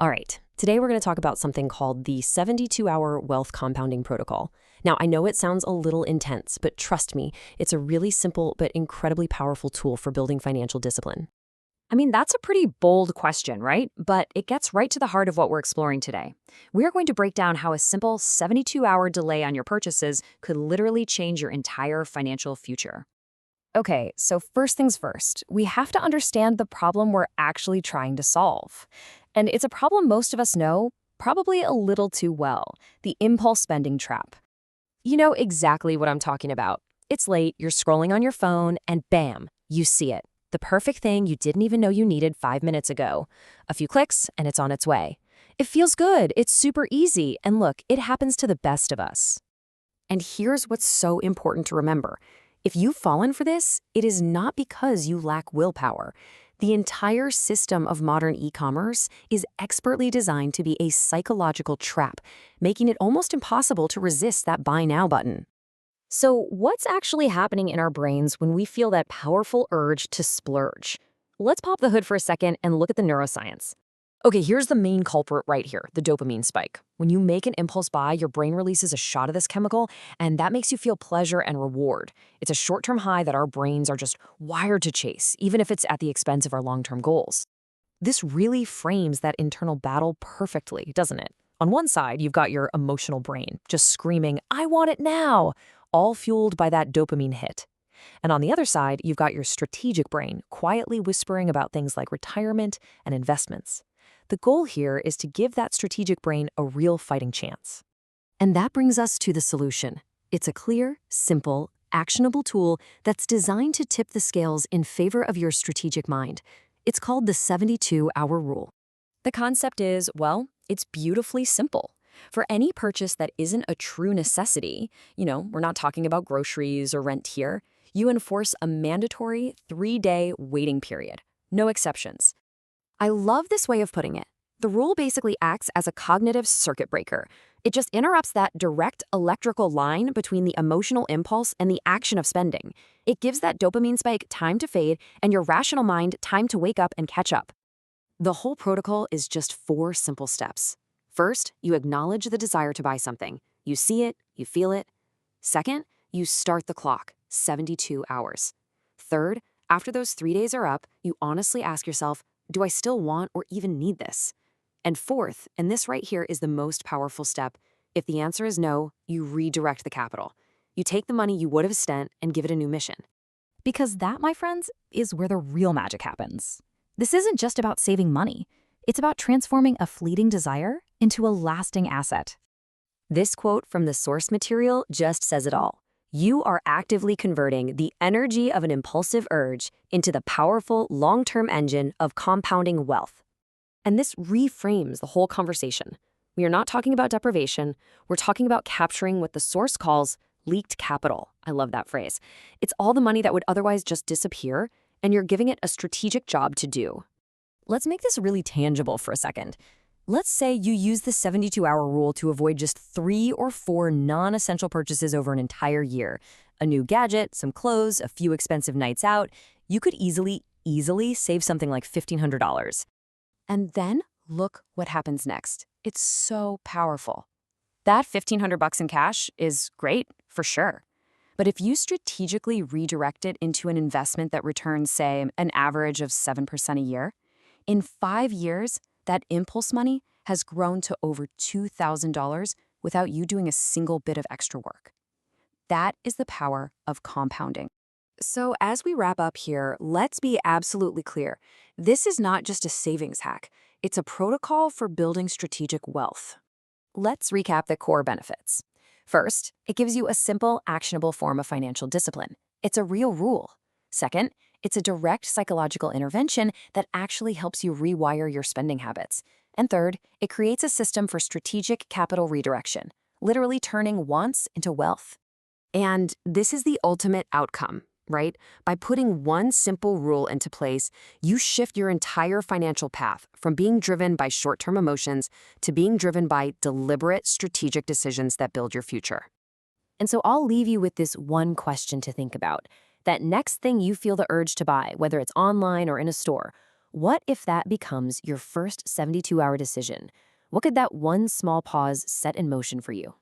All right, today we're going to talk about something called the 72-hour wealth compounding protocol. Now, I know it sounds a little intense, but trust me, it's a really simple but incredibly powerful tool for building financial discipline. I mean, that's a pretty bold question, right? But it gets right to the heart of what we're exploring today. We are going to break down how a simple 72-hour delay on your purchases could literally change your entire financial future. Okay, so first things first, we have to understand the problem we're actually trying to solve. And it's a problem most of us know, probably a little too well, the impulse spending trap. You know exactly what I'm talking about. It's late, you're scrolling on your phone, and bam, you see it. The perfect thing you didn't even know you needed 5 minutes ago. A few clicks, and it's on its way. It feels good, it's super easy, and look, it happens to the best of us. And here's what's so important to remember. If you've fallen for this, it is not because you lack willpower. The entire system of modern e-commerce is expertly designed to be a psychological trap, making it almost impossible to resist that buy now button. So, what's actually happening in our brains when we feel that powerful urge to splurge? Let's pop the hood for a second and look at the neuroscience. Okay, here's the main culprit right here, the dopamine spike. When you make an impulse buy, your brain releases a shot of this chemical, and that makes you feel pleasure and reward. It's a short-term high that our brains are just wired to chase, even if it's at the expense of our long-term goals. This really frames that internal battle perfectly, doesn't it? On one side, you've got your emotional brain, just screaming, "I want it now!" all fueled by that dopamine hit. And on the other side, you've got your strategic brain, quietly whispering about things like retirement and investments. The goal here is to give that strategic brain a real fighting chance. And that brings us to the solution. It's a clear, simple, actionable tool that's designed to tip the scales in favor of your strategic mind. It's called the 72-hour rule. The concept is, well, it's beautifully simple. For any purchase that isn't a true necessity, we're not talking about groceries or rent here, you enforce a mandatory 3-day waiting period. No exceptions. I love this way of putting it. The rule basically acts as a cognitive circuit breaker. It just interrupts that direct electrical line between the emotional impulse and the action of spending. It gives that dopamine spike time to fade and your rational mind time to wake up and catch up. The whole protocol is just 4 simple steps. First, you acknowledge the desire to buy something. You see it, you feel it. Second, you start the clock, 72 hours. Third, after those 3 days are up, you honestly ask yourself, do I still want or even need this? And fourth, and this right here is the most powerful step, if the answer is no, you redirect the capital. You take the money you would have spent and give it a new mission. Because that, my friends, is where the real magic happens. This isn't just about saving money. It's about transforming a fleeting desire into a lasting asset. This quote from the source material just says it all. You are actively converting the energy of an impulsive urge into the powerful long-term engine of compounding wealth. And this reframes the whole conversation. We are not talking about deprivation. We're talking about capturing what the source calls leaked capital. I love that phrase. It's all the money that would otherwise just disappear, and you're giving it a strategic job to do. Let's make this really tangible for a second. Let's say you use the 72-hour rule to avoid just 3 or 4 non-essential purchases over an entire year. A new gadget, some clothes, a few expensive nights out. You could easily save something like $1,500. And then look what happens next. It's so powerful. That $1,500 in cash is great, for sure. But if you strategically redirect it into an investment that returns, say, an average of 7% a year, in 5 years, that impulse money has grown to over $2,000 without you doing a single bit of extra work. That is the power of compounding. So as we wrap up here, let's be absolutely clear. This is not just a savings hack. It's a protocol for building strategic wealth. Let's recap the core benefits. First, it gives you a simple, actionable form of financial discipline. It's a real rule. Second, it's a direct psychological intervention that actually helps you rewire your spending habits. And third, it creates a system for strategic capital redirection, literally turning wants into wealth. And this is the ultimate outcome, right? By putting one simple rule into place, you shift your entire financial path from being driven by short-term emotions to being driven by deliberate strategic decisions that build your future. And so I'll leave you with this one question to think about. That next thing you feel the urge to buy, whether it's online or in a store, What if that becomes your first 72-hour decision? What could that one small pause set in motion for you?